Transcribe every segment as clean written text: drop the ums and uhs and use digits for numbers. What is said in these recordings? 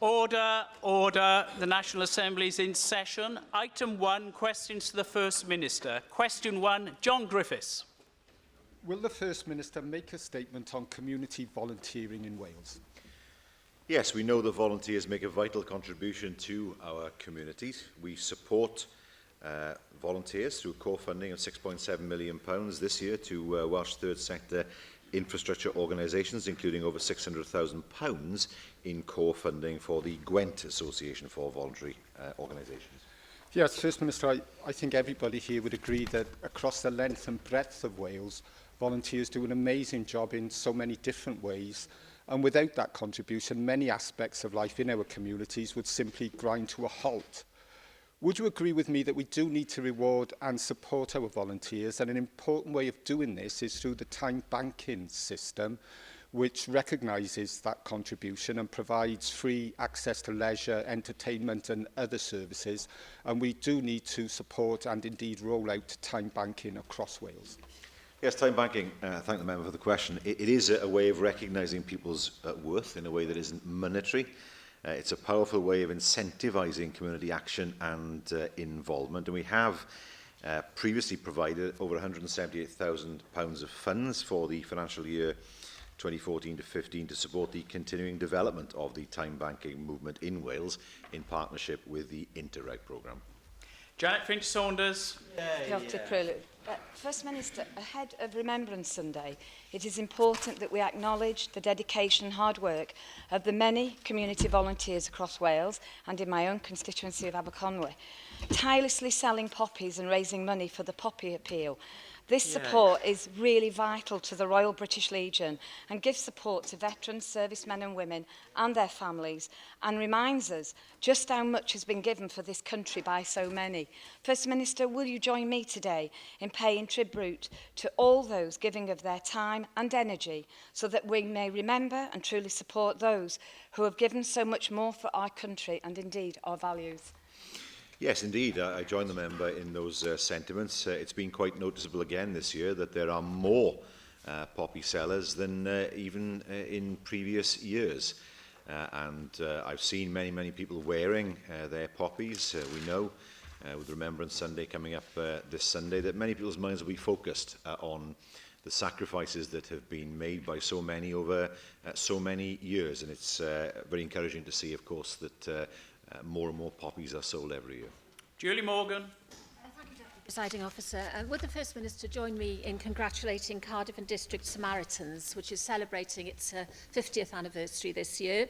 Order, order. The National Assembly is in session. Item 1, questions to the First Minister. Question 1, John Griffiths. Will the First Minister make a statement on community volunteering in Wales? Yes, we know that volunteers make a vital contribution to our communities. We support volunteers through core funding of £6.7 million this year to Welsh third sector infrastructure organisations, including over £600,000 in core funding for the Gwent Association for Voluntary Organisations. Yes, First Minister, I think everybody here would agree that across the length and breadth of Wales, volunteers do an amazing job in so many different ways. And without that contribution, many aspects of life in our communities would simply grind to a halt. Would you agree with me that we do need to reward and support our volunteers, and an important way of doing this is through the time banking system, which recognises that contribution and provides free access to leisure, entertainment and other services, and we do need to support and indeed roll out time banking across Wales? Yes, time banking, thank the member for the question. It is a way of recognising people's worth in a way that isn't monetary. It's a powerful way of incentivising community action and involvement. And we have previously provided over £178,000 of funds for the financial year 2014 to 15 to support the continuing development of the time banking movement in Wales in partnership with the Interreg programme. Janet Finch-Saunders. Dr. Pruitt. First Minister, ahead of Remembrance Sunday, it is important that we acknowledge the dedication and hard work of the many community volunteers across Wales and in my own constituency of Aberconwy, tirelessly selling poppies and raising money for the Poppy Appeal. This support is really vital to the Royal British Legion and gives support to veterans, servicemen and women and their families, and reminds us just how much has been given for this country by so many. First Minister, will you join me today in paying tribute to all those giving of their time and energy so that we may remember and truly support those who have given so much more for our country and indeed our values? Yes, indeed. I join the member in those sentiments. It's been quite noticeable again this year that there are more poppy sellers than even in previous years. I've seen many people wearing their poppies. We know, with Remembrance Sunday coming up this Sunday, that many people's minds will be focused on the sacrifices that have been made by so many over so many years. And it's very encouraging to see, of course, that more and more poppies are sold every year. Julie Morgan. Thank you, Deputy Presiding Officer. Would the First Minister join me in congratulating Cardiff and District Samaritans, which is celebrating its 50th anniversary this year,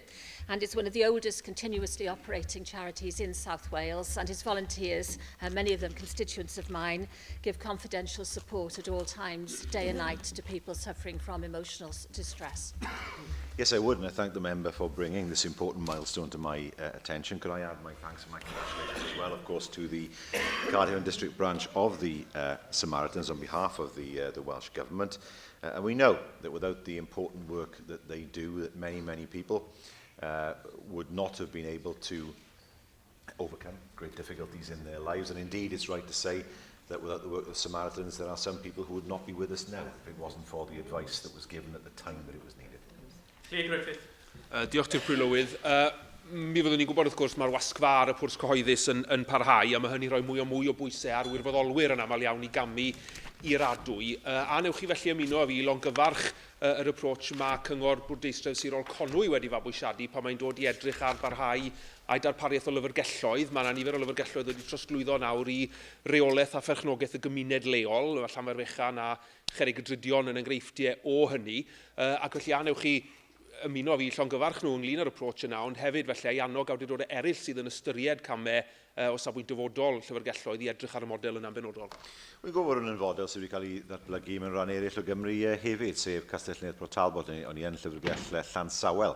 and is one of the oldest continuously operating charities in South Wales, and its volunteers, many of them constituents of mine, give confidential support at all times, day and night, to people suffering from emotional distress. Yes, I would, and I thank the member for bringing this important milestone to my attention. Could I add my thanks and my congratulations as well, of course, to the Cardiff and District branch of the Samaritans on behalf of the Welsh Government. And we know that without the important work that they do, that many people would not have been able to overcome great difficulties in their lives. And indeed, it's right to say that without the work of the Samaritans, there are some people who would not be with us now if it wasn't for the advice that was given at the time that it was needed. Lle Griffith. Diolch ti'r Prylywydd. Mi fyddwn ni'n gwybod wrth gwrs mae'r wasgfa ar y pwrs cyhoeddus yn parhau, a mae hynny rhoi mwy o bwysau ar wirfoddolwyr yn aml iawn I gamu i'r adwy. A newch chi felly ymuno â fi longyfarch yr approach mae Cyngor Bwrdeistref Sirol Conwy wedi fabwysiadu pan mae'n dod I edrych ar barhau a'i darpariaeth o lyfrgelloedd. Mae yna nifer o lyfrgelloedd wedi trosglwyddo nawr I reolaeth a pherchnogaeth y gymuned leol, fel Llanfairfechan a Cherrig y Drydion yn enghreifftiau o hynny. Ac felly anewch chi ymuno fi llongyfarch nhw ynglyn â'r approach yna, ond hefyd felly I annog awdurdodau eraill sydd yn ystyried camau o safbwynt dyfodol llyfrgelloedd I edrych ar y model yna'n benodol. Wy'n gwybod yn fodel sydd wedi cael ei ddatblygu mewn rhan eraill o Gymru hefyd, sef Castell Nedd Port Talbot, o'n I yn llyfrgell Llansawel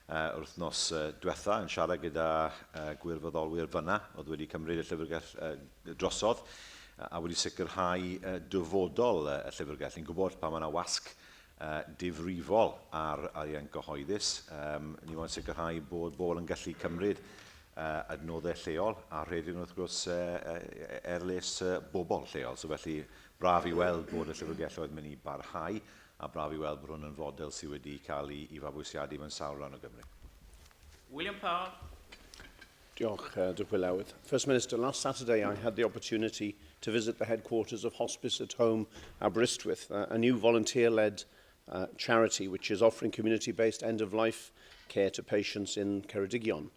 wrthnos diwetha yn siarad gyda gwirfoddolwyr fyna, oedd wedi cymryd y llyfrgell drosodd a wedi sicrhau dyfodol y llyfrgell. Ni'n gwybod pa mae yna wasg difrifol ar arian gyhoeddus. Ni moyn sicrhau bod bobl yn gallu cymryd adnoddau lleol a rhedyn wrth gwrs erles bobl lleol. So felly braf I weld bod y llyfrgelloedd mynd I barhau a braf I weld bod hwn yn fodel sydd wedi cael ei fabwysiadu mewn sawl rhan o Gymru. William Power. Diolch, Dr Wylewydd. First Minister, last Saturday I had the opportunity to visit the headquarters of Hospice at Home Aberystwyth, a new volunteer-led charity which is offering community-based end-of-life care to patients in Ceredigion.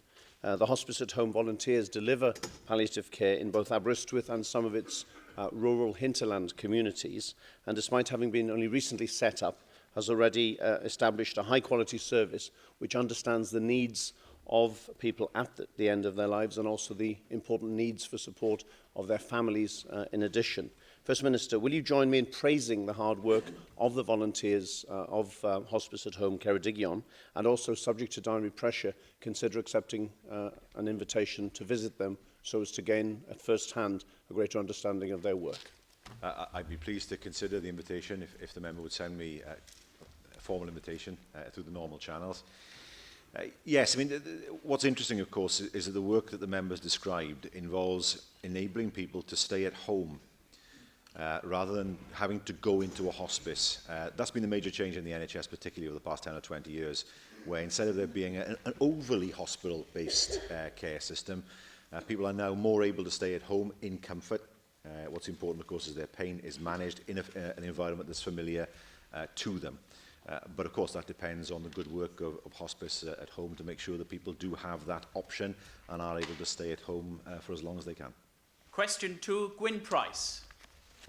The Hospice at Home volunteers deliver palliative care in both Aberystwyth and some of its rural hinterland communities, and despite having been only recently set up, has already established a high-quality service which understands the needs of people at the end of their lives and also the important needs for support of their families in addition. First Minister, will you join me in praising the hard work of the volunteers of Hospice at Home Ceredigion, and also, subject to diary pressure, consider accepting an invitation to visit them so as to gain at first hand a greater understanding of their work? I'd be pleased to consider the invitation if the member would send me a formal invitation through the normal channels. Yes, I mean, what's interesting, of course, is that the work that the members described involves enabling people to stay at home rather than having to go into a hospice. That's been the major change in the NHS, particularly over the past 10 or 20 years, where instead of there being an overly hospital-based care system, people are now more able to stay at home in comfort. What's important, of course, is their pain is managed in an environment that's familiar to them. But of course that depends on the good work of Hospice at Home to make sure that people do have that option and are able to stay at home for as long as they can. Question 2, Gwyn Price.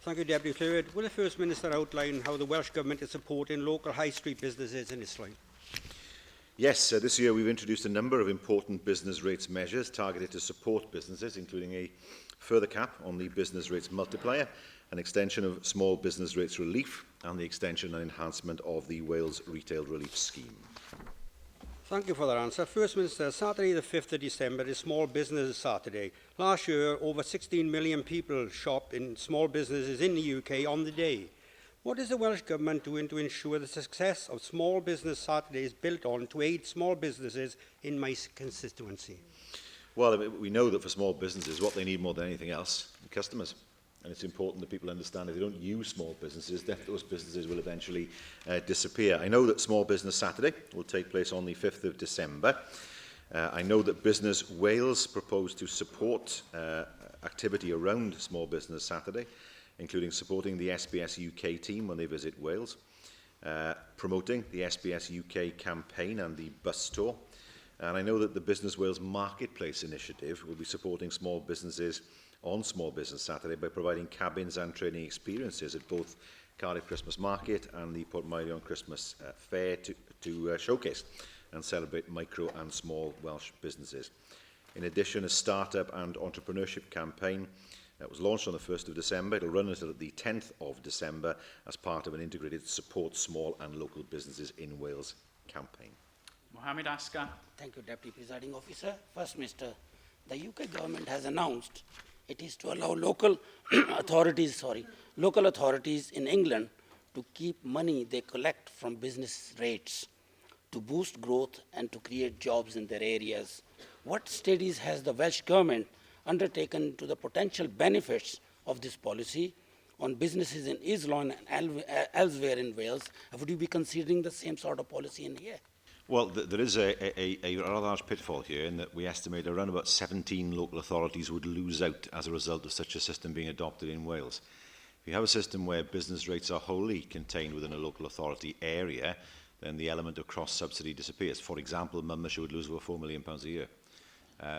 Thank you, Deputy Clywyd. Will the First Minister outline how the Welsh Government is supporting local high street businesses in Islwyn? Yes, this year we've introduced a number of important business rates measures targeted to support businesses, including a further cap on the business rates multiplier, an extension of small business rates relief, and the extension and enhancement of the Wales Retail Relief Scheme. Thank you for that answer. First Minister, Saturday the 5th of December is Small Business Saturday. Last year, over 16 million people shopped in small businesses in the UK on the day. What is the Welsh Government doing to ensure the success of Small Business Saturday is built on to aid small businesses in my constituency? Well, we know that for small businesses, what they need more than anything else are customers. And it's important that people understand if they don't use small businesses, that those businesses will eventually disappear. I know that Small Business Saturday will take place on the 5th of December. I know that Business Wales proposed to support activity around Small Business Saturday, including supporting the SBS UK team when they visit Wales, promoting the SBS UK campaign and the bus tour. And I know that the Business Wales Marketplace initiative will be supporting small businesses on Small Business Saturday by providing cabins and training experiences at both Cardiff Christmas Market and the Portmeirion Christmas Fair to showcase and celebrate micro and small Welsh businesses. In addition, a startup and entrepreneurship campaign that was launched on the 1st of December. It will run until the 10th of December as part of an integrated support small and local businesses in Wales campaign. Mohammed Asghar. Thank you, Deputy Presiding Officer. First Minister, the UK government has announced it is to allow local authorities in England to keep money they collect from business rates to boost growth and to create jobs in their areas. What studies has the Welsh Government undertaken to the potential benefits of this policy on businesses in Islwyn and elsewhere in Wales? Would you be considering the same sort of policy in here? Well, there is a rather large pitfall here in that we estimate around about 17 local authorities would lose out as a result of such a system being adopted in Wales. If you have a system where business rates are wholly contained within a local authority area, then the element of cross-subsidy disappears. For example, Monmouthshire would lose over £4 million a year.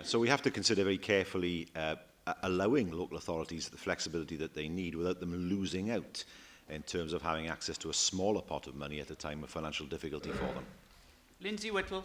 So we have to consider very carefully allowing local authorities the flexibility that they need without them losing out in terms of having access to a smaller pot of money at a time of financial difficulty for them. Lindsay Whittle.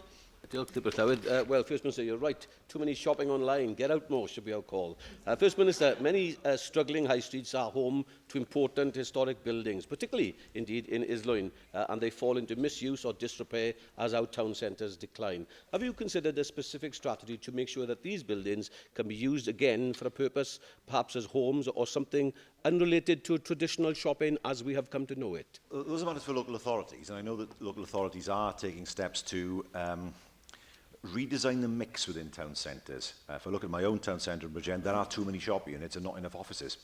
Diolch, Deputy Clywyd. Well, First Minister, you're right. Too many shopping online. Get out more should be our call. First Minister, many struggling high streets are home to important historic buildings, particularly, indeed, in Islwyn, and they fall into misuse or disrepair as our town centres decline. Have you considered a specific strategy to make sure that these buildings can be used again for a purpose, perhaps as homes or something unrelated to traditional shopping as we have come to know it? Those are matters for local authorities, and I know that local authorities are taking steps to redesign the mix within town centres. If I look at my own town centre in Bridgend, there are too many shop units and not enough offices.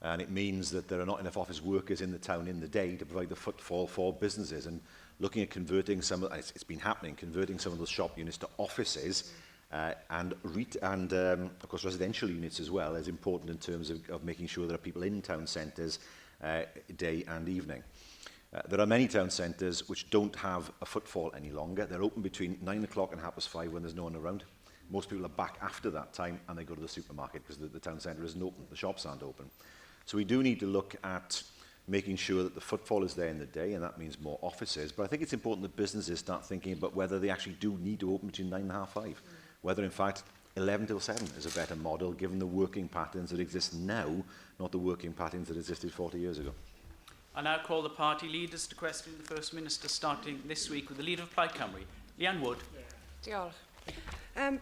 And it means that there are not enough office workers in the town in the day to provide the footfall for businesses. And looking at converting some, it's been happening, converting some of those shop units to offices and of course residential units as well is important in terms of making sure there are people in town centres day and evening. There are many town centres which don't have a footfall any longer. They're open between 9 o'clock and 5:30 when there's no one around. Most people are back after that time and they go to the supermarket because the town centre isn't open, the shops aren't open. So we do need to look at making sure that the footfall is there in the day, and that means more offices. But I think it's important that businesses start thinking about whether they actually do need to open between 9 and 5:30. Whether, in fact, 11 till 7 is a better model, given the working patterns that exist now, not the working patterns that existed 40 years ago. I now call the party leaders to question the First Minister, starting this week with the Leader of Plaid Cymru, Leanne Wood. Diolch.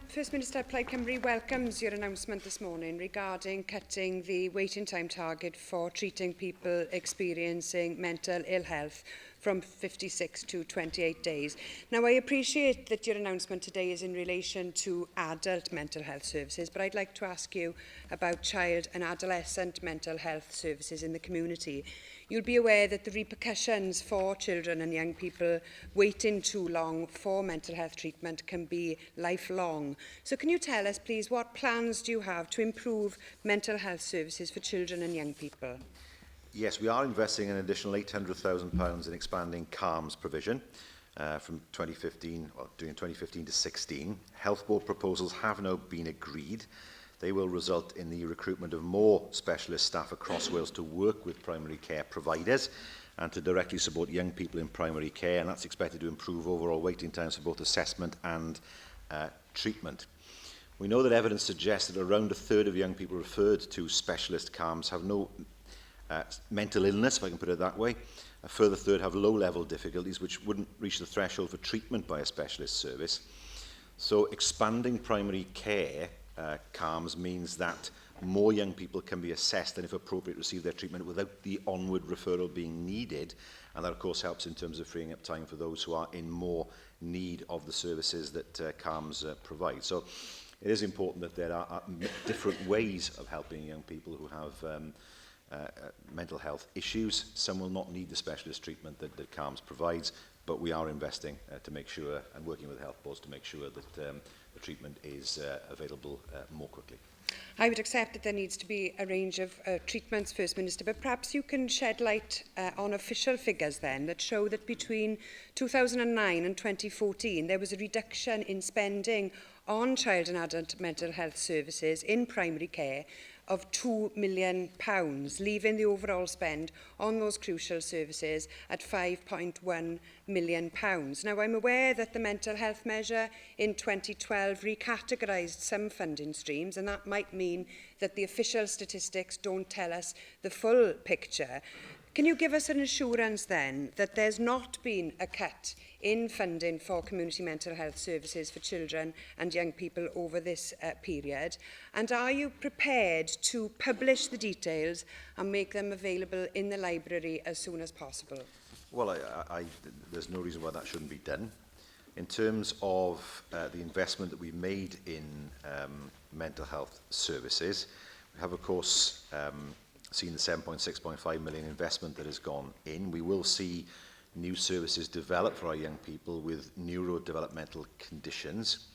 First Minister, Plaid Cymru welcomes your announcement this morning regarding cutting the waiting time target for treating people experiencing mental ill health from 56 to 28 days. Now, I appreciate that your announcement today is in relation to adult mental health services, but I'd like to ask you about child and adolescent mental health services in the community. You'll be aware that the repercussions for children and young people waiting too long for mental health treatment can be lifelong. So can you tell us, please, what plans do you have to improve mental health services for children and young people? Yes, we are investing an additional £800,000 in expanding CALMS provision from 2015, well, doing 2015 to 16. Health Board proposals have now been agreed. They will result in the recruitment of more specialist staff across Wales to work with primary care providers and to directly support young people in primary care, and that's expected to improve overall waiting times for both assessment and treatment. We know that evidence suggests that around a third of young people referred to specialist CALMS have no mental illness, if I can put it that way. A further third have low-level difficulties which wouldn't reach the threshold for treatment by a specialist service. So expanding primary care CALMS means that more young people can be assessed and, if appropriate, receive their treatment without the onward referral being needed. And that, of course, helps in terms of freeing up time for those who are in more need of the services that CALMS provide. So it is important that there are different ways of helping young people who have mental health issues. Some will not need the specialist treatment that CALMS provides, but we are investing to make sure, and working with health boards to make sure that the treatment is available more quickly. I would accept that there needs to be a range of treatments, First Minister, but perhaps you can shed light on official figures then that show that between 2009 and 2014 there was a reduction in spending on child and adult mental health services in primary care of £2 million, leaving the overall spend on those crucial services at £5.1 million. Now, I'm aware that the mental health measure in 2012 recategorised some funding streams, and that might mean that the official statistics don't tell us the full picture. Can you give us an assurance then that there's not been a cut in funding for community mental health services for children and young people over this period? And are you prepared to publish the details and make them available in the library as soon as possible? Well, there's no reason why that shouldn't be done. In terms of the investment that we've made in mental health services, we have, of course, seen the 7.6.5 million investment that has gone in. We will see new services develop for our young people with neurodevelopmental conditions.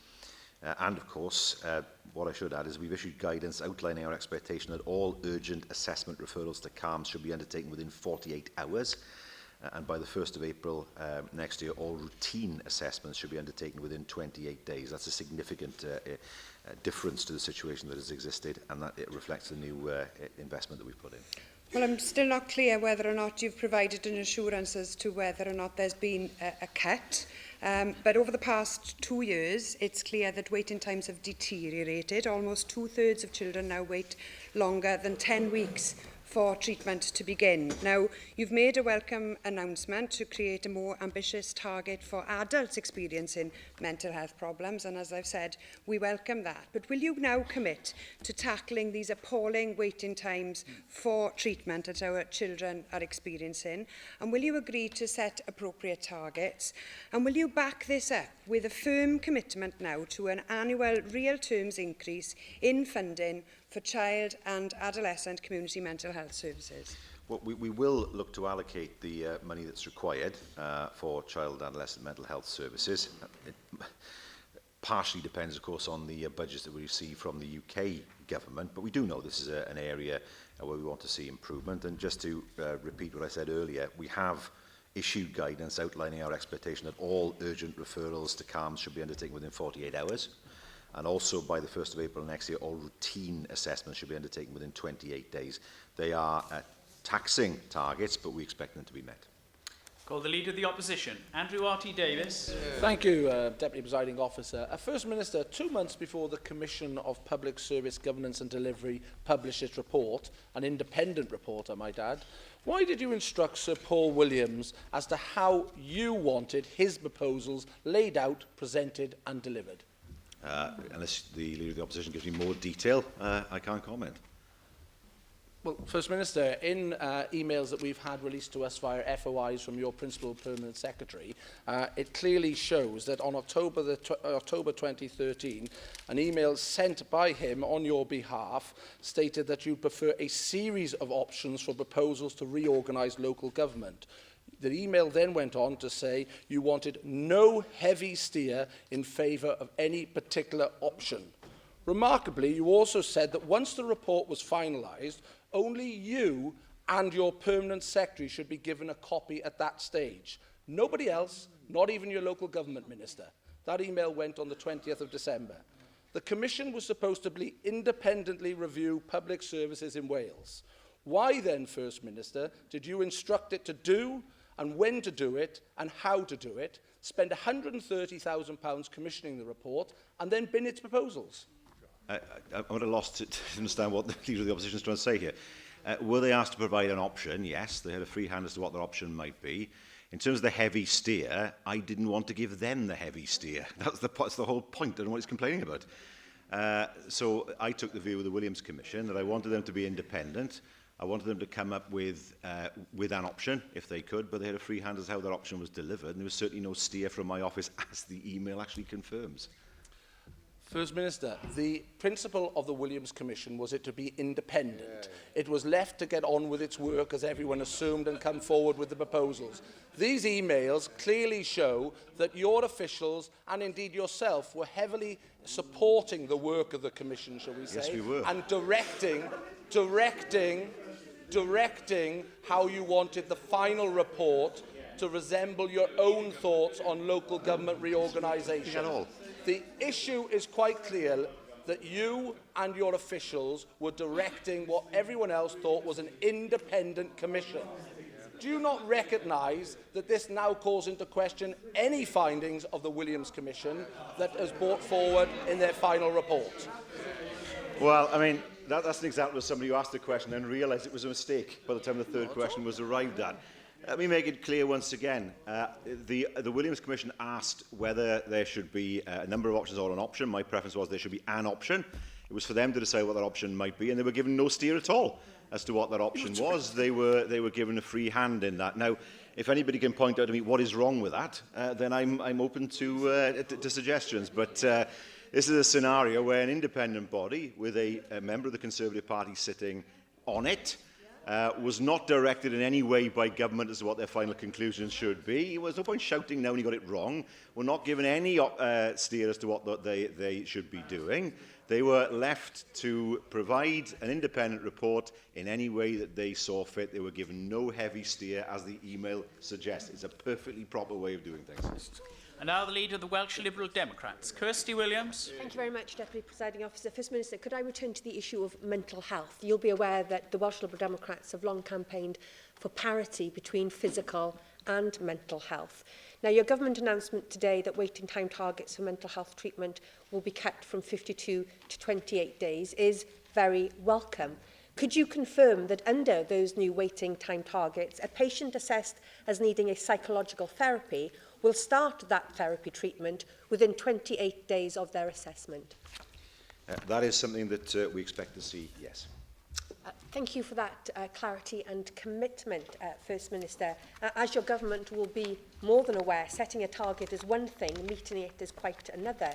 And of course, what I should add is we've issued guidance outlining our expectation that all urgent assessment referrals to CALMS should be undertaken within 48 hours. And by the 1st of April next year, all routine assessments should be undertaken within 28 days. That's a significant difference to the situation that has existed, and that it reflects the new investment that we've put in. Well, I'm still not clear whether or not you've provided an assurance as to whether or not there's been a cut. But over the past 2 years, it's clear that waiting times have deteriorated. Almost 2/3 of children now wait longer than 10 weeks for treatment to begin. Now, you've made a welcome announcement to create a more ambitious target for adults experiencing mental health problems, and as I've said, we welcome that. But will you now commit to tackling these appalling waiting times for treatment that our children are experiencing? And will you agree to set appropriate targets? And will you back this up with a firm commitment now to an annual real terms increase in funding for child and adolescent community mental health services? Well, we will look to allocate the money that's required for child and adolescent mental health services. It partially depends, of course, on the budgets that we receive from the UK government, but we do know this is an area where we want to see improvement. And just to repeat what I said earlier, we have issued guidance outlining our expectation that all urgent referrals to CAMHS should be undertaken within 48 hours. And also by the 1st of April next year, all routine assessments should be undertaken within 28 days. They are taxing targets, but we expect them to be met. Call the Leader of the Opposition, Andrew R.T. Davis. Thank you, Deputy Presiding Officer. First Minister, 2 months before the Commission of Public Service Governance and Delivery published its report, an independent report, I might add, why did you instruct Sir Paul Williams as to how you wanted his proposals laid out, presented and delivered? Unless the Leader of the Opposition gives me more detail, I can't comment. Well, First Minister, in emails that we've had released to us via FOIs from your Principal Permanent Secretary, it clearly shows that on October 2013, an email sent by him on your behalf stated that you prefer a series of options for proposals to reorganise local government. The email then went on to say you wanted no heavy steer in favour of any particular option. Remarkably, you also said that once the report was finalised, only you and your Permanent Secretary should be given a copy at that stage. Nobody else, not even your local government minister. That email went on the 20th of December. The Commission was supposed to independently review public services in Wales. Why then, First Minister, did you instruct it to do, and when to do it, and how to do it, spend £130,000 commissioning the report, and then bin its proposals? I'm at a loss to understand what the Leader of the Opposition is trying to say here. Were they asked to provide an option? Yes, they had a free hand as to what their option might be. In terms of the heavy steer, I didn't want to give them the heavy steer. That's the whole point. I don't know what he's complaining about. So I took the view of the Williams Commission that I wanted them to be independent. I wanted them to come up with an option, if they could, but they had a free hand as to how that option was delivered, and there was certainly no steer from my office, as the email actually confirms. First Minister, the principle of the Williams Commission was it to be independent. It was left to get on with its work, as everyone assumed, and come forward with the proposals. These emails clearly show that your officials, and indeed yourself, were heavily supporting the work of the Commission, shall we say, yes, we were. and directing how you wanted the final report to resemble your own thoughts on local government reorganisation. At all. The issue is quite clear that you and your officials were directing what everyone else thought was an independent commission. Do you not recognise that this now calls into question any findings of the Williams Commission that has brought forward in their final report? Well, I mean, that's an example of somebody who asked a question and realised it was a mistake by the time the third question was arrived at. Let me make it clear once again. The Williams Commission asked whether there should be a number of options or an option. My preference was there should be an option. It was for them to decide what that option might be, and they were given no steer at all as to what that option was. They were given a free hand in that. Now, if anybody can point out to me what is wrong with that, then I'm open to suggestions. But this is a scenario where an independent body with a member of the Conservative Party sitting on it was not directed in any way by government as to what their final conclusions should be. There was no point shouting now when he got it wrong. We're not given any steer as to what they should be doing. They were left to provide an independent report in any way that they saw fit. They were given no heavy steer, as the email suggests. It's a perfectly proper way of doing things. And now the Leader of the Welsh Liberal Democrats, Kirsty Williams. Thank you very much, Deputy Presiding Officer. First Minister, could I return to the issue of mental health? You'll be aware that the Welsh Liberal Democrats have long campaigned for parity between physical and mental health. Now, your government announcement today that waiting time targets for mental health treatment will be kept from 52 to 28 days is very welcome. Could you confirm that under those new waiting time targets, a patient assessed as needing a psychological therapy will start that therapy treatment within 28 days of their assessment? That is something that we expect to see, yes. Thank you for that clarity and commitment, First Minister. As your government will be more than aware, setting a target is one thing, meeting it is quite another.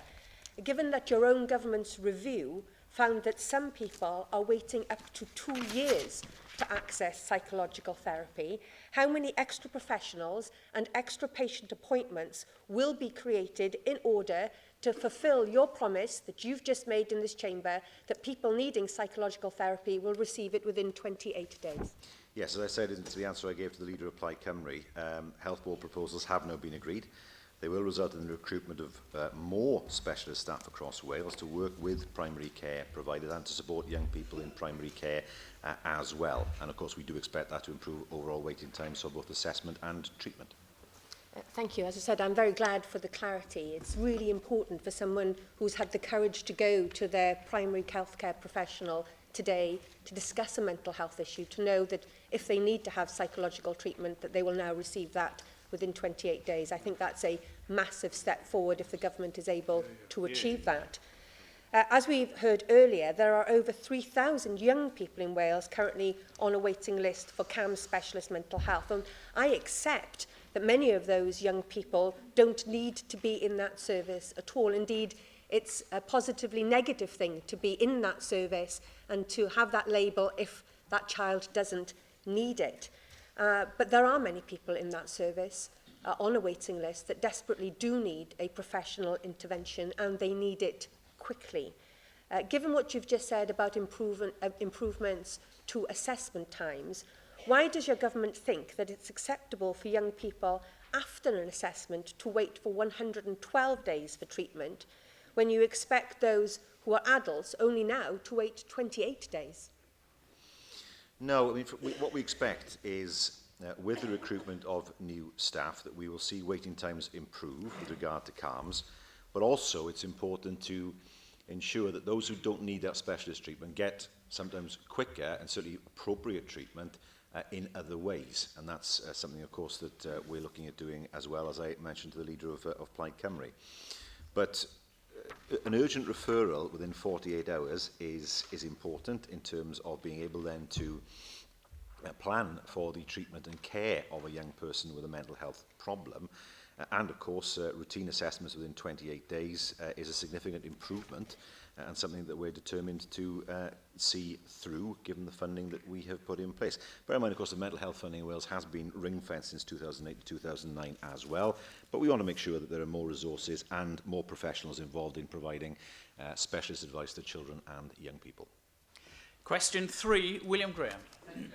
Given that your own government's review found that some people are waiting up to 2 years to access psychological therapy, how many extra professionals and extra patient appointments will be created in order to fulfil your promise that you've just made in this chamber that people needing psychological therapy will receive it within 28 days? Yes, as I said in the answer I gave to the Leader of Plaid Cymru, health board proposals have now been agreed. They will result in the recruitment of more specialist staff across Wales to work with primary care providers and to support young people in primary care as well. And of course we do expect that to improve overall waiting times for both assessment and treatment. Thank you. As I said, I'm very glad for the clarity. It's really important for someone who's had the courage to go to their primary healthcare professional today to discuss a mental health issue, to know that if they need to have psychological treatment, that they will now receive that within 28 days. I think that's a massive step forward if the government is able to achieve that. As we've heard earlier, there are over 3,000 young people in Wales currently on a waiting list for CAMHS specialist mental health. And I accept that many of those young people don't need to be in that service at all. Indeed, it's a positively negative thing to be in that service and to have that label if that child doesn't need it. But there are many people in that service on a waiting list that desperately do need a professional intervention, and they need it quickly. Given what you've just said about improvements to assessment times, why does your government think that it's acceptable for young people after an assessment to wait for 112 days for treatment when you expect those who are adults only now to wait 28 days? No, I mean, what we expect is with the recruitment of new staff that we will see waiting times improve with regard to CAMHS, but also it's important to ensure that those who don't need that specialist treatment get sometimes quicker and certainly appropriate treatment in other ways. And that's something, of course, that we're looking at doing as well, as I mentioned to the Leader of Plaid Cymru. But an urgent referral within 48 hours is important in terms of being able then to plan for the treatment and care of a young person with a mental health problem. And of course, routine assessments within 28 days is a significant improvement and something that we're determined to see through, given the funding that we have put in place. Bear in mind, of course, the mental health funding in Wales has been ring-fenced since 2008 to 2009 as well, but we want to make sure that there are more resources and more professionals involved in providing specialist advice to children and young people. Question 3, William Graham.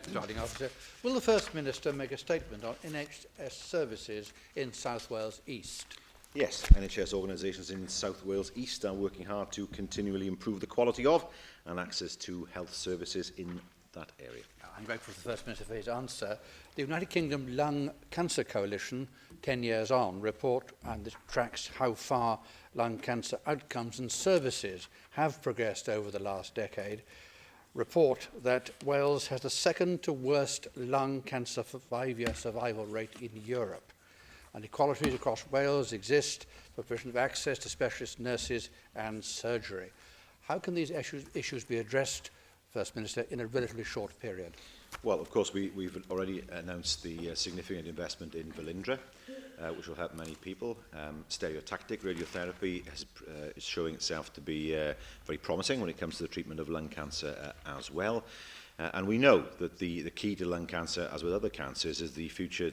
Presiding Officer, will the First Minister make a statement on NHS services in South Wales East? Yes, NHS organisations in South Wales East are working hard to continually improve the quality of and access to health services in that area. I'm grateful to the First Minister for his answer. The United Kingdom Lung Cancer Coalition, 10 years on, report, and this tracks how far lung cancer outcomes and services have progressed over the last decade, report that Wales has the second to worst lung cancer 5-year survival rate in Europe. And inequalities across Wales exist for provision of access to specialist nurses and surgery. How can these issues be addressed, First Minister, in a relatively short period? Well, of course, we've already announced the significant investment in Velindre, which will help many people. Stereotactic radiotherapy is showing itself to be very promising when it comes to the treatment of lung cancer as well. And we know that the key to lung cancer, as with other cancers, is the future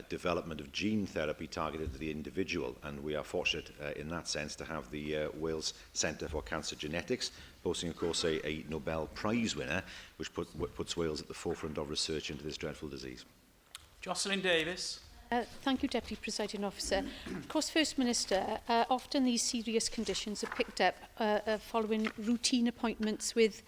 development of gene therapy targeted to the individual, and we are fortunate in that sense to have the Wales Centre for Cancer Genetics boasting, of course, a Nobel Prize winner, which puts Wales at the forefront of research into this dreadful disease. Jocelyn Davis. Thank you, Deputy Presiding Officer. Of course, First Minister, often these serious conditions are picked up following routine appointments with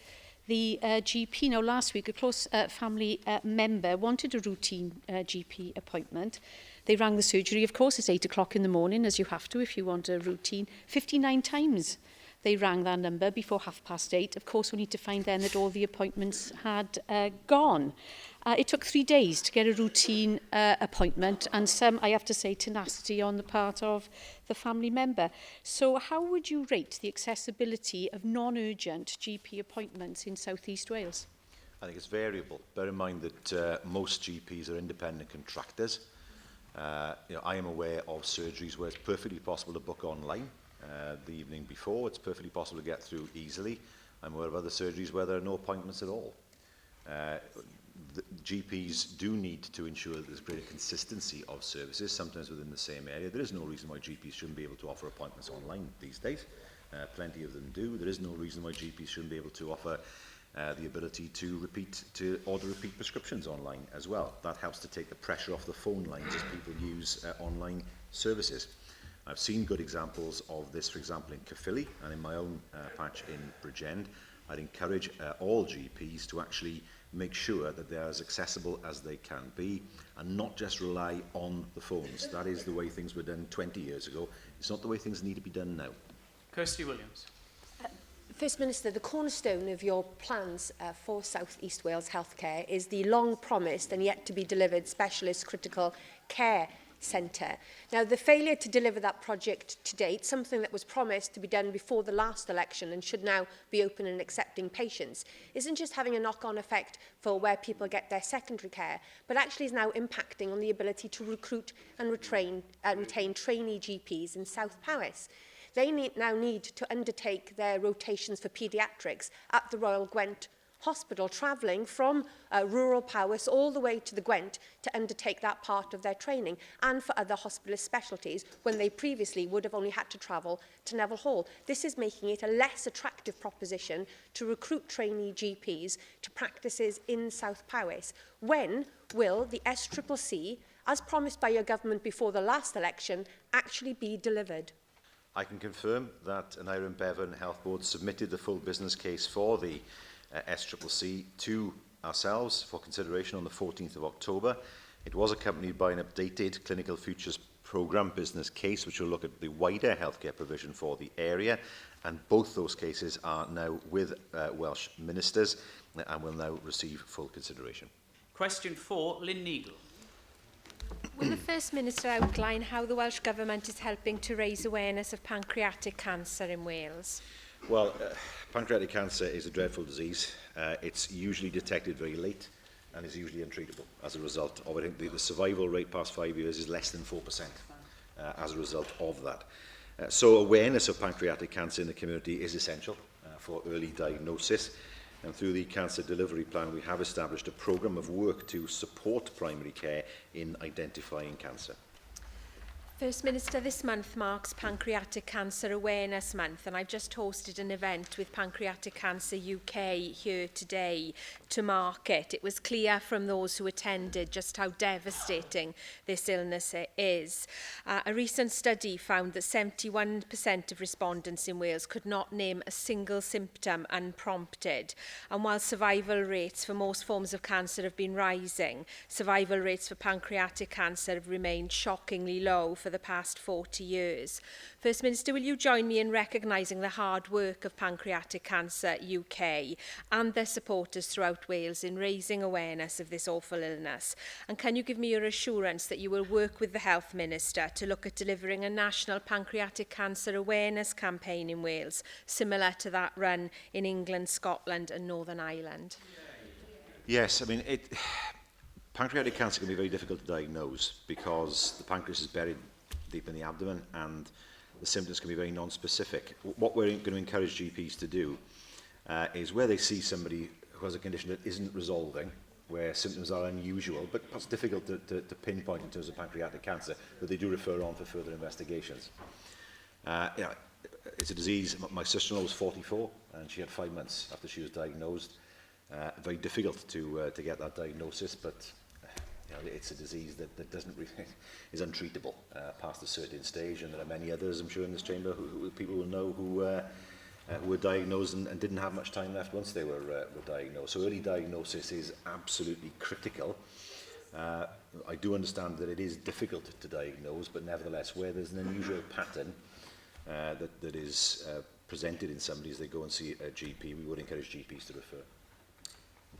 the GP. Now, last week, a close family member wanted a routine GP appointment. They rang the surgery, of course, it's 8 o'clock in the morning, as you have to if you want a routine. 59 times they rang that number before 8:30. Of course, only to find then that all the appointments had gone. It took 3 days to get a routine appointment, and some, I have to say, tenacity on the part of the family member. So how would you rate the accessibility of non-urgent GP appointments in South East Wales? I think it's variable. Bear in mind that most GPs are independent contractors. I am aware of surgeries where it's perfectly possible to book online the evening before. It's perfectly possible to get through easily. I'm aware of other surgeries where there are no appointments at all. The GPs do need to ensure that there's greater consistency of services, sometimes within the same area. There is no reason why GPs shouldn't be able to offer appointments online these days. Plenty of them do. There is no reason why GPs shouldn't be able to offer the ability to order repeat prescriptions online as well. That helps to take the pressure off the phone lines as people use online services. I've seen good examples of this, for example, in Caerphilly and in my own patch in Bridgend. I'd encourage all GPs to actually make sure that they're as accessible as they can be and not just rely on the phones. That is the way things were done 20 years ago. It's not the way things need to be done now. Kirsty Williams. First Minister, the cornerstone of your plans for South East Wales Healthcare is the long-promised and yet-to-be-delivered Specialist Critical Care Centre. Now, the failure to deliver that project to date, something that was promised to be done before the last election and should now be open and accepting patients, isn't just having a knock-on effect for where people get their secondary care, but actually is now impacting on the ability to recruit and retain trainee GPs in South Powys. They now need to undertake their rotations for paediatrics at the Royal Gwent Hospital, travelling from rural Powys all the way to the Gwent to undertake that part of their training, and for other hospitalist specialties when they previously would have only had to travel to Neville Hall. This is making it a less attractive proposition to recruit trainee GPs to practices in South Powys. When will the SCCC, as promised by your government before the last election, actually be delivered? I can confirm that Aneurin Bevan Health Board submitted the full business case for the SCCC to ourselves for consideration on the 14th of October. It was accompanied by an updated Clinical Futures Programme business case, which will look at the wider healthcare provision for the area, and both those cases are now with Welsh ministers and will now receive full consideration. Question 4, Lynn Neagle. Will the First Minister outline how the Welsh Government is helping to raise awareness of pancreatic cancer in Wales? Well, pancreatic cancer is a dreadful disease. It's usually detected very late and is usually untreatable as a result of it. The survival rate past 5 years is less than 4% as a result of that. So awareness of pancreatic cancer in the community is essential for early diagnosis. And through the Cancer Delivery Plan, we have established a programme of work to support primary care in identifying cancer. First Minister, this month marks Pancreatic Cancer Awareness Month, and I've just hosted an event with Pancreatic Cancer UK here today to mark it. It was clear from those who attended just how devastating this illness is. A recent study found that 71% of respondents in Wales could not name a single symptom unprompted. And while survival rates for most forms of cancer have been rising, survival rates for pancreatic cancer have remained shockingly low for the past 40 years. First Minister, will you join me in recognising the hard work of Pancreatic Cancer UK and their supporters throughout Wales in raising awareness of this awful illness? And can you give me your assurance that you will work with the Health Minister to look at delivering a national pancreatic cancer awareness campaign in Wales, similar to that run in England, Scotland and Northern Ireland? Yes, I mean, pancreatic cancer can be very difficult to diagnose because the pancreas is buried deep in the abdomen and the symptoms can be very non-specific. What we're going to encourage GPs to do is where they see somebody who has a condition that isn't resolving, where symptoms are unusual, but it's difficult to pinpoint in terms of pancreatic cancer, that they do refer on for further investigations. It's a disease. My sister-in-law was 44 and she had 5 months after she was diagnosed. Very difficult to get that diagnosis, but it's a disease that doesn't really is untreatable past a certain stage, and there are many others, I'm sure, in this chamber who people will know who were diagnosed and didn't have much time left once they were diagnosed. So early diagnosis is absolutely critical. I do understand that it is difficult to diagnose, but nevertheless, where there's an unusual pattern that is presented in somebody as they go and see a GP, we would encourage GPs to refer.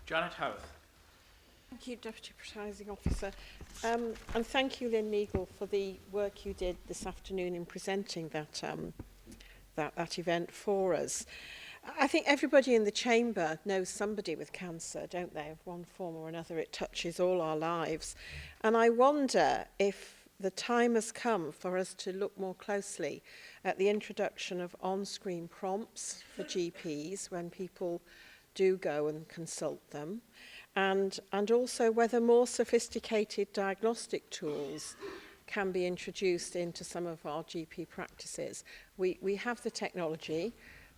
Janet Howarth. Thank you, Deputy Presiding Officer. And thank you, Lynn Neagle, for the work you did this afternoon in presenting that event for us. I think everybody in the chamber knows somebody with cancer, don't they? Of one form or another, it touches all our lives. And I wonder if the time has come for us to look more closely at the introduction of on-screen prompts for GPs when people do go and consult them, and also whether more sophisticated diagnostic tools can be introduced into some of our GP practices. We have the technology.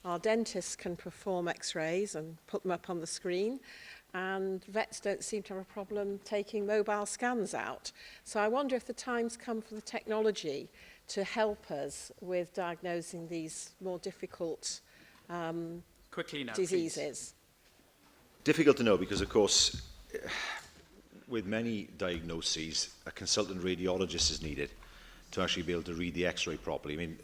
Our dentists can perform x-rays and put them up on the screen, and vets don't seem to have a problem taking mobile scans out. So I wonder if the time's come for the technology to help us with diagnosing these more difficult Quickly now, diseases. Difficult to know because, of course, with many diagnoses, a consultant radiologist is needed to actually be able to read the x-ray properly. I mean,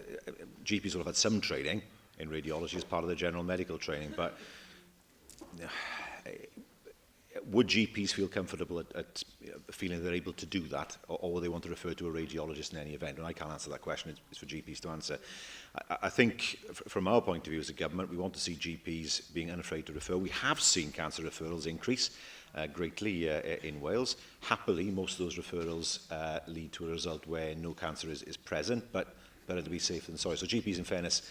GPs will have had some training in radiology as part of their general medical training, but would GPs feel comfortable at feeling they're able to do that, or will they want to refer to a radiologist in any event? And I can't answer that question. It's for GPs to answer. I think, from our point of view as a government, we want to see GPs being unafraid to refer. We have seen cancer referrals increase greatly in Wales. Happily, most of those referrals lead to a result where no cancer is present, but better to be safe than sorry. So GPs, in fairness,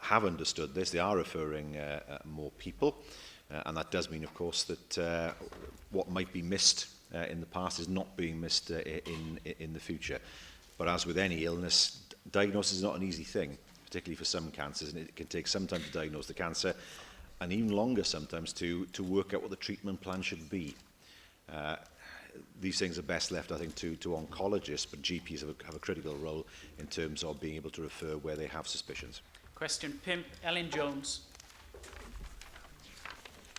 have understood this. They are referring more people. And that does mean, of course, that what might be missed in the past is not being missed in the future. But as with any illness, diagnosis is not an easy thing, particularly for some cancers, and it can take some time to diagnose the cancer, and even longer sometimes to work out what the treatment plan should be. These things are best left, I think, to oncologists, but GPs have a critical role in terms of being able to refer where they have suspicions. Question 5, Elin Jones.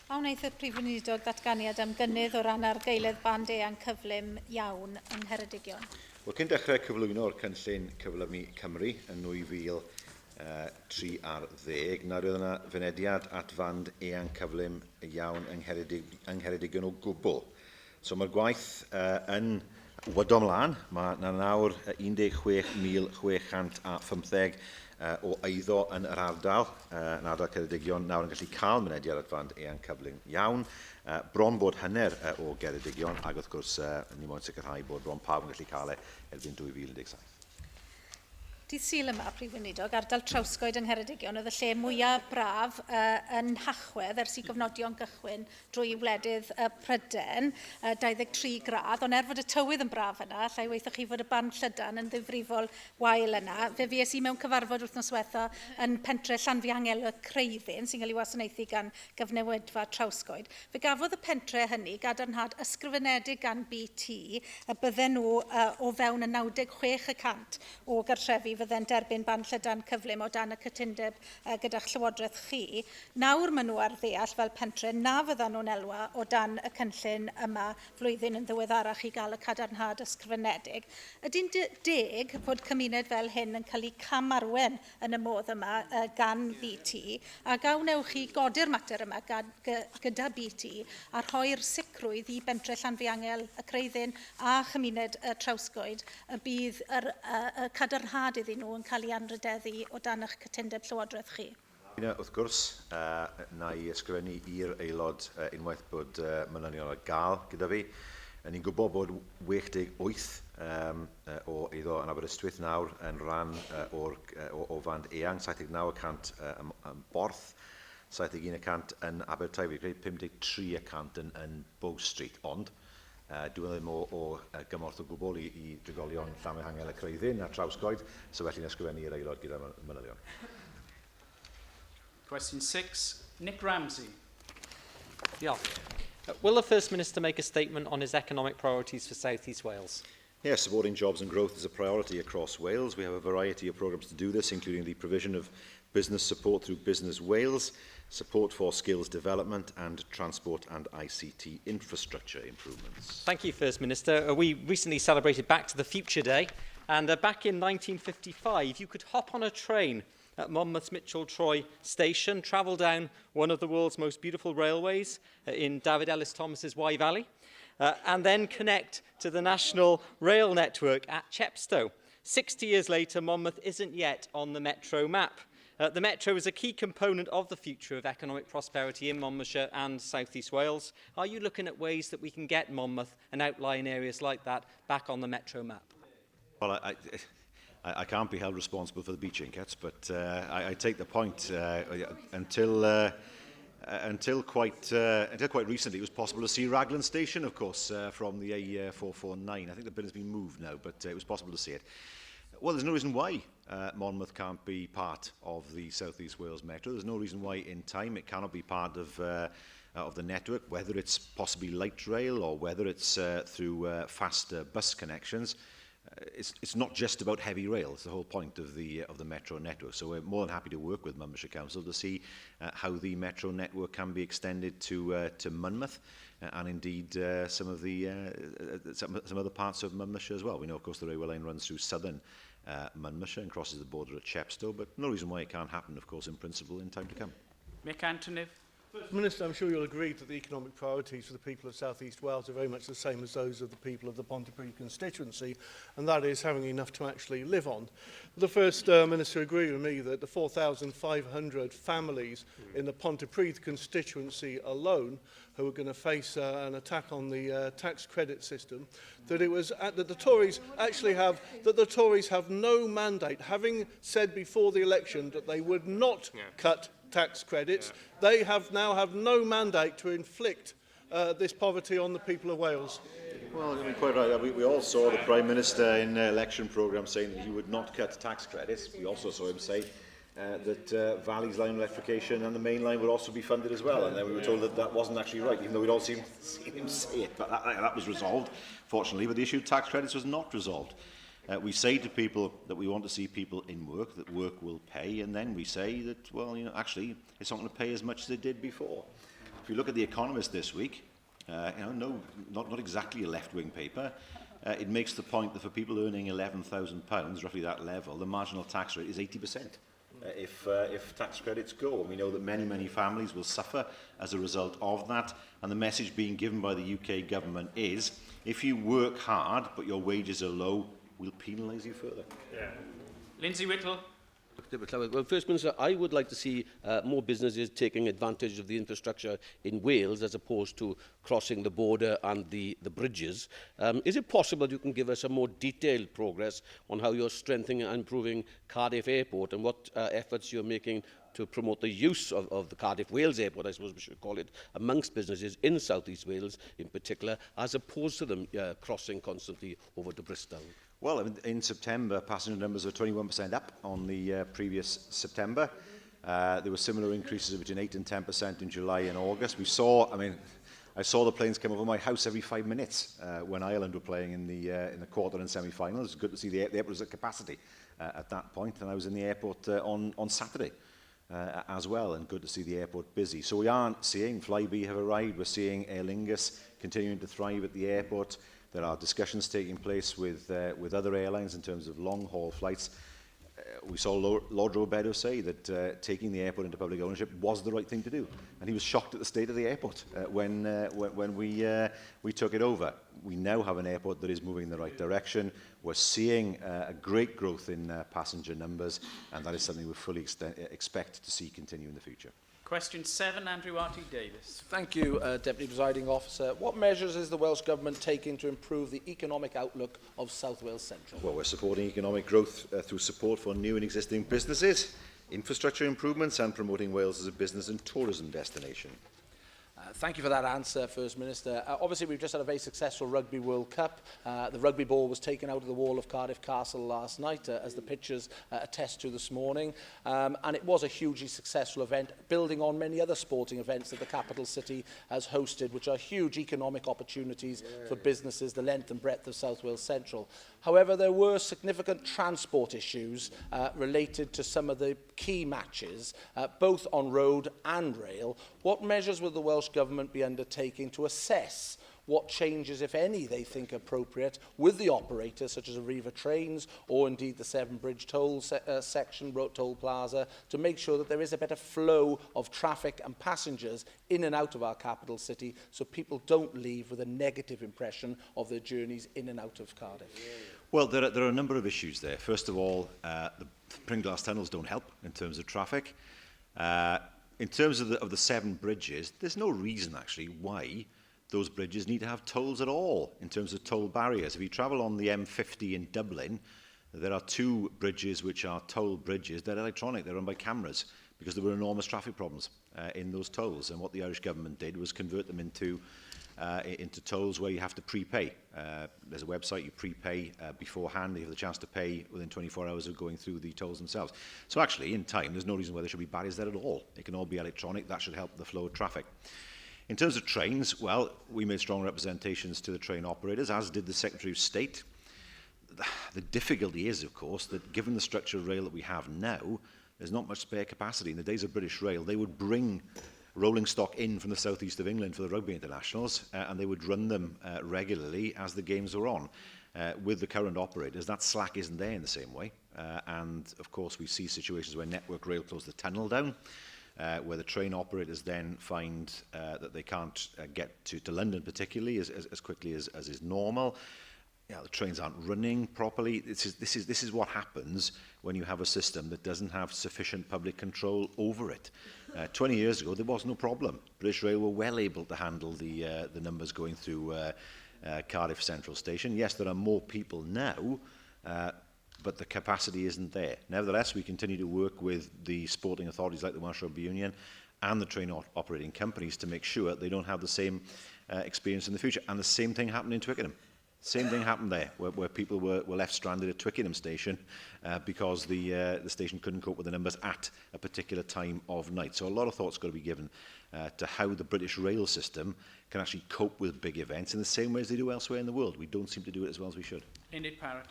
A wnaeth y Prif Weinidog ddatganiad am gynnydd o ran argeuledd band eang cyflym iawn yng Ngheredigion? Wel, cyn dechrau cyflwyno'r cynllun Cyflymu Cymru yn 2013, na roedd yna fynediad at fand eang cyflym iawn yng Ngheredigion o gwbl. So mae'r gwaith yn wyddo mlaen. Mae yna nawr 16,615 o eiddo yn yr ardal, yn ardal Ceredigion, nawr yn gallu cael mynediad at fand eang cyflym iawn. Bron bod hanner o Geredigion, ac wrth gwrs ni moyn sicrhau bod bron pawb yn gallu cael erbyn 2017. Dydd Sul yma, Prif Weinidog, ardal Trawsgoed yng Ngheredigion oedd y lle mwyaf braf yn Hachwedd ers i gofnodion gychwyn drwy wledydd Pryden, 23 gradd, ond fod y tywydd yn braf yna, llai weithoch chi fod y ban llydan yn ddifrifol wael yna. Fe fues i mewn cyfarfod wythnos diwetha yn pentre Llanfiangel y Creuddyn, sy'n cael ei wasanaethu gan gyfnewidfa Trawsgoed. Fe gafodd y pentre hynny gadarnhad ysgrifenedig gan BT, y bydden nhw o fewn y 96% o gartrefi fydden derbyn ban llydan cyflym o dan y cytundeb gyda'ch llywodraeth chi. Nawr maen nhw ar ddeall fel pentre na fyddan nhw'n elwa o dan y cynllun yma flwyddyn yn ddiweddarach i gael y cadarnhad ysgrifenedig. Ydy'n deg fod cymuned fel hyn yn cael ei camarwen yn y modd yma gan BT, a gawnewch chi godi'r mater yma gyda BT a rhoi'r sicrwydd i bentre Llanfiangel y Creuddyn a chymuned Trawsgoed y bydd y cadarnhad iddyn nhw yn cael ei anrydeddu o dan eich cytundeb llywodraeth chi. Wrth gwrs, na i ysgrifennu i'r aelod unwaith bod manylion ar gael gyda fi. Ni'n gwybod bod 68 o eiddo yn Aberystwyth nawr yn rhan o fand eang, 79% yn Borth, 71% yn Aberteifi, 53% yn Bow Street, ond dwi'n ddim o gymorth o gwbl i drigolion Llanfihangel y Creuddyn a Trawsgoed, so felly'n ysgrifennu i'r aelod gyda manylion. Question 6, Nick Ramsey. Diolch. Will the First Minister make a statement on his economic priorities for South East Wales? Yes, supporting jobs and growth is a priority across Wales. We have a variety of programmes to do this, including the provision of business support through Business Wales, support for skills development and transport and ICT infrastructure improvements. Thank you, First Minister. We recently celebrated Back to the Future Day, and back in 1955, you could hop on a train at Monmouth's Mitchell-Troy station, travel down one of the world's most beautiful railways in David Ellis Thomas's Wye Valley, and then connect to the national rail network at Chepstow. 60 years later, Monmouth isn't yet on the Metro map. The Metro is a key component of the future of economic prosperity in Monmouthshire and South East Wales. Are you looking at ways that we can get Monmouth and outlying areas like that back on the Metro map? Well, I can't be held responsible for the beach inquests, but I take the point. Until quite recently, it was possible to see Raglan Station, of course, from the A449. I think the bit has been moved now, but it was possible to see it. Well, there's no reason why Monmouth can't be part of the South East Wales Metro. There's no reason why in time it cannot be part of the network, whether it's possibly light rail or whether it's through faster bus connections. It's not just about heavy rail. It's the whole point of the metro network. So we're more than happy to work with Monmouthshire Council to see how the metro network can be extended to Monmouth and indeed some other parts of Monmouthshire as well. We know, of course, the railway line runs through southern Monmouthshire and crosses the border at Chepstow, but no reason why it can't happen, of course, in principle, in time to come. Mick Antoniv. First Minister, I'm sure you'll agree that the economic priorities for the people of South East Wales are very much the same as those of the people of the Pontypridd constituency, and that is having enough to actually live on. The First Minister agreed with me that the 4,500 families in the Pontypridd constituency alone who are going to face an attack on the tax credit system, that it was that the Tories have no mandate, having said before the election that they would not cut tax credits. They now have no mandate to inflict this poverty on the people of Wales. Well, I mean, quite right. We all saw the Prime Minister in election programme saying that he would not cut tax credits. We also saw him say that Valley's line electrification and the main line would also be funded as well. And then we were told that that wasn't actually right, even though we'd all seen him say it. But that was resolved, fortunately. But the issue of tax credits was not resolved. We say to people that we want to see people in work, that work will pay, and then we say that, well, actually, it's not going to pay as much as it did before. If you look at The Economist this week, not exactly a left-wing paper, it makes the point that for people earning £11,000, roughly that level, the marginal tax rate is 80%. If tax credits go, and we know that many families will suffer as a result of that, and the message being given by the UK government is, if you work hard but your wages are low, we'll penalise you further. Lindsay Whittle. Well, First Minister, I would like to see more businesses taking advantage of the infrastructure in Wales as opposed to crossing the border and the bridges. Is it possible you can give us a more detailed progress on how you're strengthening and improving Cardiff Airport and what efforts you're making to promote the use of the Cardiff Wales Airport, I suppose we should call it, amongst businesses in South East Wales in particular, as opposed to them crossing constantly over to Bristol? Well, in September, passenger numbers were 21% up on the previous September. There were similar increases of between 8 and 10% in July and August. I saw the planes come over my house every 5 minutes when Ireland were playing in the quarter and semi-final. It was good to see the airport was at capacity at that point, and I was in the airport on Saturday as well, and good to see the airport busy. So we aren't seeing Flybe have arrived. We're seeing Aer Lingus continuing to thrive at the airport. There are discussions taking place with other airlines in terms of long-haul flights. We saw Lord Robedo say that taking the airport into public ownership was the right thing to do, and he was shocked at the state of the airport when we took it over. We now have an airport that is moving in the right direction. We're seeing a great growth in passenger numbers, and that is something we fully expect to see continue in the future. Question 7, Andrew Arty-Davis. Thank you, Deputy Presiding Officer. What measures is the Welsh Government taking to improve the economic outlook of South Wales Central? Well, we're supporting economic growth through support for new and existing businesses, infrastructure improvements, and promoting Wales as a business and tourism destination. Thank you for that answer, First Minister. Obviously, we've just had a very successful Rugby World Cup. The rugby ball was taken out of the wall of Cardiff Castle last night, as the pictures attest to this morning. And it was a hugely successful event, building on many other sporting events that the capital city has hosted, which are huge economic opportunities for businesses the length and breadth of South Wales Central. However, there were significant transport issues related to some of the key matches, both on road and rail. What measures will the Welsh Government be undertaking to assess what changes, if any, they think appropriate with the operators, such as Arriva Trains or indeed the Severn Bridge toll section, toll plaza, to make sure that there is a better flow of traffic and passengers in and out of our capital city, so people don't leave with a negative impression of their journeys in and out of Cardiff? Well, there are a number of issues there. First of all, the Pringlas tunnels don't help in terms of traffic. In terms of the 7 bridges, there's no reason actually why those bridges need to have tolls at all in terms of toll barriers. If you travel on the M50 in Dublin, there are 2 bridges which are toll bridges. They're electronic, they're run by cameras because there were enormous traffic problems in those tolls. And what the Irish government did was convert them into tolls where you have to prepay. There's a website, you prepay beforehand, you have the chance to pay within 24 hours of going through the tolls themselves. So actually, in time, there's no reason why there should be barriers there at all. It can all be electronic, that should help the flow of traffic. In terms of trains, well, we made strong representations to the train operators, as did the Secretary of State. The difficulty is, of course, that given the structure of rail that we have now, there's not much spare capacity. In the days of British Rail, they would bring rolling stock in from the southeast of England for the rugby internationals, and they would run them regularly as the games were on. With the current operators, that slack isn't there in the same way. And, of course, we see situations where Network Rail close the tunnel down, where the train operators then find that they can't get to London particularly as quickly as is normal. The trains aren't running properly. This is what happens when you have a system that doesn't have sufficient public control over it. 20 years ago, there was no problem. British Rail were well able to handle the numbers going through Cardiff Central Station. Yes, there are more people now, but the capacity isn't there. Nevertheless, we continue to work with the sporting authorities like the Welsh Rugby Union and the train operating companies to make sure they don't have the same experience in the future. And the same thing happened in Twickenham. Same thing happened there, where people were left stranded at Twickenham station because the station couldn't cope with the numbers at a particular time of night. So a lot of thought's got to be given to how the British rail system can actually cope with big events in the same way as they do elsewhere in the world. We don't seem to do it as well as we should. Enid Parrott.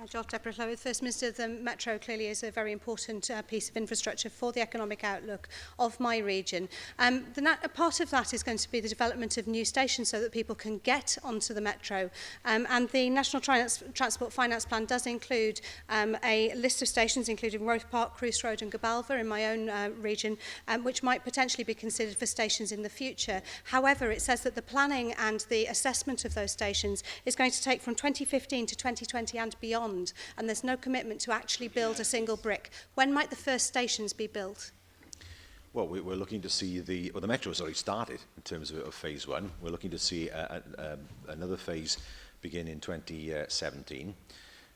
Joel Deborah First Minister, the Metro clearly is a very important piece of infrastructure for the economic outlook of my region. A part of that is going to be the development of new stations so that people can get onto the Metro. And the National Transport Finance Plan does include a list of stations, including Roath Park, Cruise Road and Gabalva in my own region, which might potentially be considered for stations in the future. However, it says that the planning and the assessment of those stations is going to take from 2015 to 2020 and beyond. And there's no commitment to actually build a single brick. When might the first stations be built? Well, we're looking to see the Metro has already started in terms of phase 1. We're looking to see another phase begin in 2017.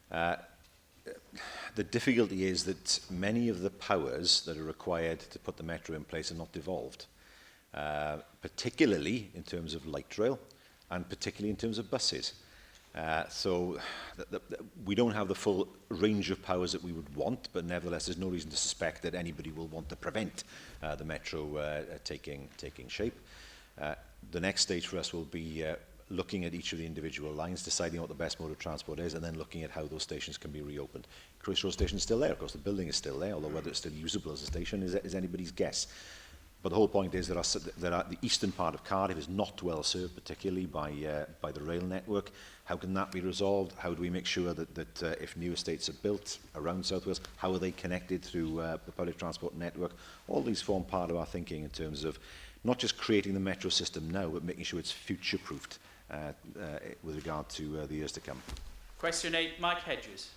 The difficulty is that many of the powers that are required to put the Metro in place are not devolved, particularly in terms of light rail and particularly in terms of buses. So we don't have the full range of powers that we would want, but nevertheless there's no reason to suspect that anybody will want to prevent the Metro taking shape. The next stage for us will be looking at each of the individual lines, deciding what the best mode of transport is, and then looking at how those stations can be reopened. Cross Road Station is still there, of course, the building is still there, although whether it's still usable as a station is anybody's guess. But the whole point is the eastern part of Cardiff is not well served, particularly by the rail network. How can that be resolved? How do we make sure that if new estates are built around South Wales, how are they connected through the public transport network? All these form part of our thinking in terms of not just creating the metro system now, but making sure it's future-proofed with regard to the years to come. Question 8, Mike Hedges.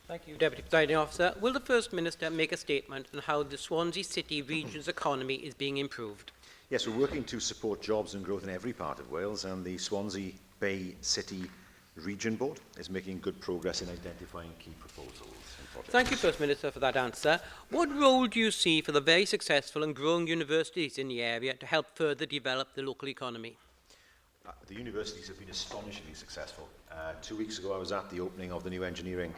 Thank you, Deputy Presiding Officer. Will the First Minister make a statement on how the Swansea City region's economy is being improved? Yes, we're working to support jobs and growth in every part of Wales, and the Swansea Bay City Region Board is making good progress in identifying key proposals and projects. Thank you, First Minister, for that answer. What role do you see for the very successful and growing universities in the area to help further develop the local economy? The universities have been astonishingly successful. 2 weeks ago, I was at the opening of the new engineering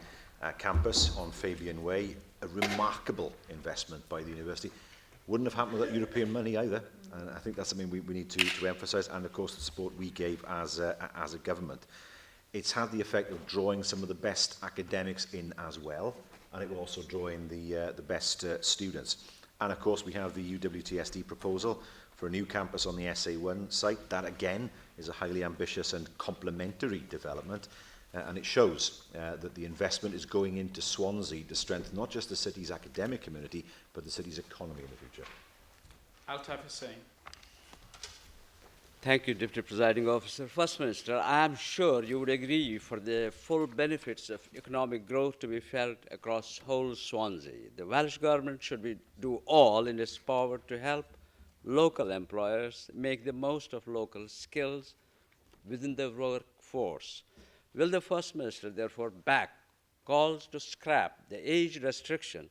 campus on Fabian Way, a remarkable investment by the university. Wouldn't have happened without European money either, and I think that's something we need to emphasise, and of course the support we gave as a government. It's had the effect of drawing some of the best academics in as well, and it will also draw in the best students. And of course we have the UWTSD proposal for a new campus on the SA1 site. That again is a highly ambitious and complementary development. And it shows that the investment is going into Swansea to strengthen not just the city's academic community, but the city's economy in the future. Altaf Hussain. Thank you, Deputy Presiding Officer. First Minister, I am sure you would agree for the full benefits of economic growth to be felt across whole Swansea. The Welsh Government should do all in its power to help local employers make the most of local skills within the workforce. Will the First Minister therefore back calls to scrap the age restriction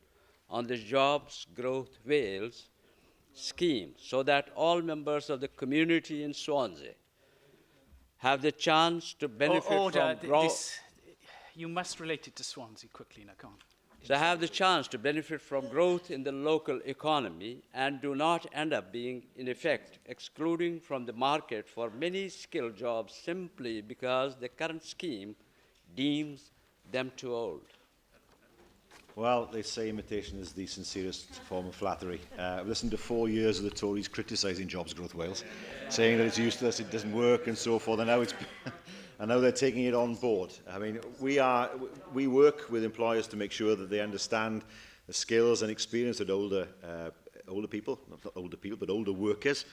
on the Jobs Growth Wales scheme so that all members of the community in Swansea have the chance to benefit from growth? You must relate it to Swansea quickly, I can't. So have the chance to benefit from growth in the local economy and do not end up being, in effect, excluding from the market for many skilled jobs simply because the current scheme deems them too old. Well, they say imitation is the sincerest form of flattery. I've listened to 4 years of the Tories criticising Jobs Growth Wales, saying that it's useless, it doesn't work, and so forth, and now and now they're taking it on board. I mean, we work with employers to make sure that they understand the skills and experience that older people, not older people, but older workers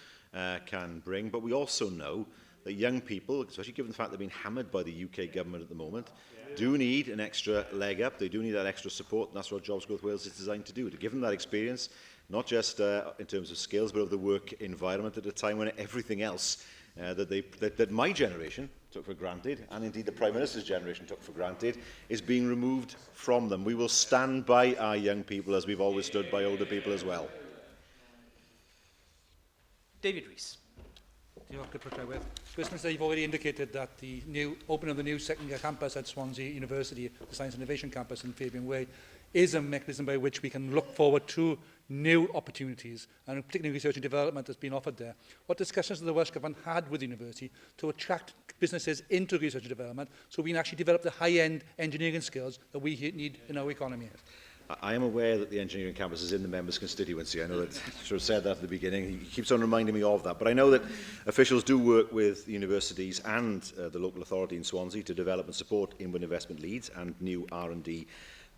can bring. But we also know that young people, especially given the fact they're being hammered by the UK government at the moment, do need an extra leg up. They do need that extra support, and that's what Jobs Growth Wales is designed to do, to give them that experience, not just in terms of skills, but of the work environment at a time when everything else that my generation took for granted, and indeed the Prime Minister's generation took for granted, is being removed from them. We will stand by our young people as we've always stood by older people as well. David Rees. First Minister, you've already indicated that the opening of the new second-year campus at Swansea University, the Science and Innovation Campus in Fabian Way, is a mechanism by which we can look forward to new opportunities, and particularly research and development has been offered there. What discussions has the Welsh Government had with the university to attract businesses into research and development so we can actually develop the high-end engineering skills that we need in our economy? I am aware that the engineering campus is in the member's constituency. I know that I should have said that at the beginning. He keeps on reminding me of that. But I know that officials do work with universities and the local authority in Swansea to develop and support inward investment leads and new R&D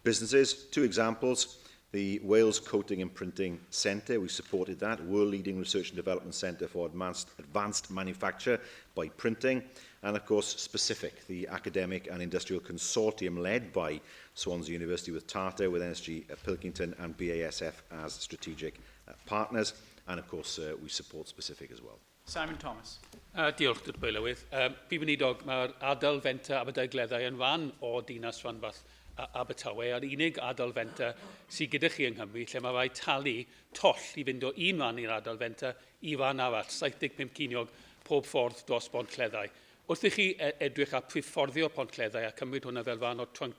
businesses. 2 examples. The Wales Coating and Printing Centre, we supported that, world-leading research and development centre for advanced manufacture by printing, and of course Specific, the academic and industrial consortium led by Swansea University with Tata, with NSG Pilkington and BASF as strategic partners, and of course we support Specific as well. Simon Thomas. Diolch, Dr Bwylywydd. Bibynidog, mae'r adael fenta Aberdegleddau yn fan o dinas rhanbarth Abertawe, a'r unig adael fenta sydd gyda chi yng Nghymru, lle mae rhaid talu toll i fynd o un fan i'r adael fenta i fan arall, 75 ceiniog pob ffordd dros Bont Cleddau. Wrth i chi edrych a prifforddio Pont Cleddau a cymryd hwnna fel fan o trwnc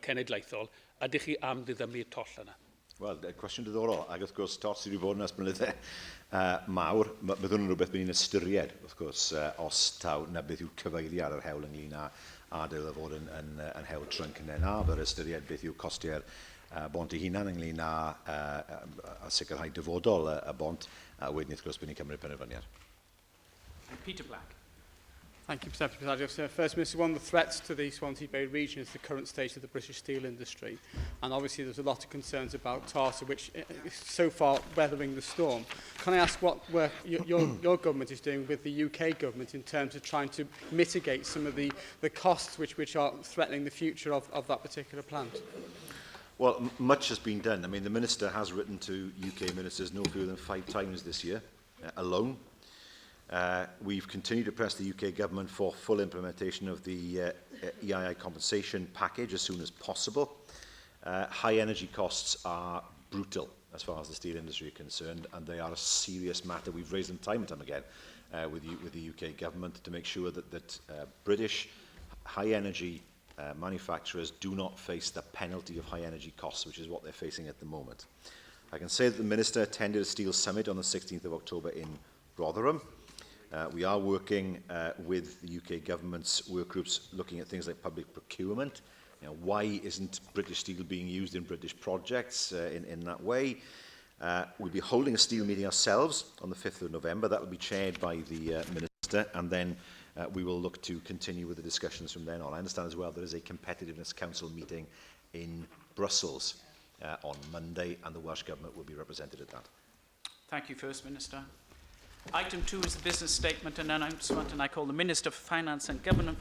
cenedlaethol, ydych chi am ddiddymu'r toll yna? Wel, cwestiwn diddorol, ac wrth gwrs, tos sydd wedi bod yn ysblynyddau mawr, bydd hwnnw'n rhywbeth bydd ni'n ystyried, wrth gwrs, os taw na beth yw cyfeiddi ar yr hewl ynglyn â adael o fod yn hewl trync yn yna, bydd ystyried beth yw costiau'r bont ei hunan ynglyn â sicrhau dyfodol y bont, a wedyn wrth gwrs bydd ni'n cymryd penderfyniad. Peter Black. Thank you, Mr President. First Minister, one of the threats to the Swansea Bay region is the current state of the British steel industry. And obviously there's a lot of concerns about TARSA, which is so far weathering the storm. Can I ask what work your government is doing with the UK government in terms of trying to mitigate some of the costs which are threatening the future of that particular plant? Well, much has been done. I mean, the Minister has written to UK ministers no fewer than 5 times this year, alone. We've continued to press the UK government for full implementation of the EII compensation package as soon as possible. High energy costs are brutal as far as the steel industry are concerned, and they are a serious matter. We've raised them time and time again with the UK government to make sure that British high energy manufacturers do not face the penalty of high energy costs, which is what they're facing at the moment. I can say that the Minister attended a steel summit on the 16th of October in Rotherham. We are working with the UK government's work groups looking at things like public procurement. You know, why isn't British steel being used in British projects in that way? We'll be holding a steel meeting ourselves on the 5th of November. That will be chaired by the Minister, and then we will look to continue with the discussions from then on. I understand as well there is a Competitiveness Council meeting in Brussels on Monday, and the Welsh Government will be represented at that. Thank you, First Minister. Item 2 is the business statement and announcement, and I call the Minister for Finance and Government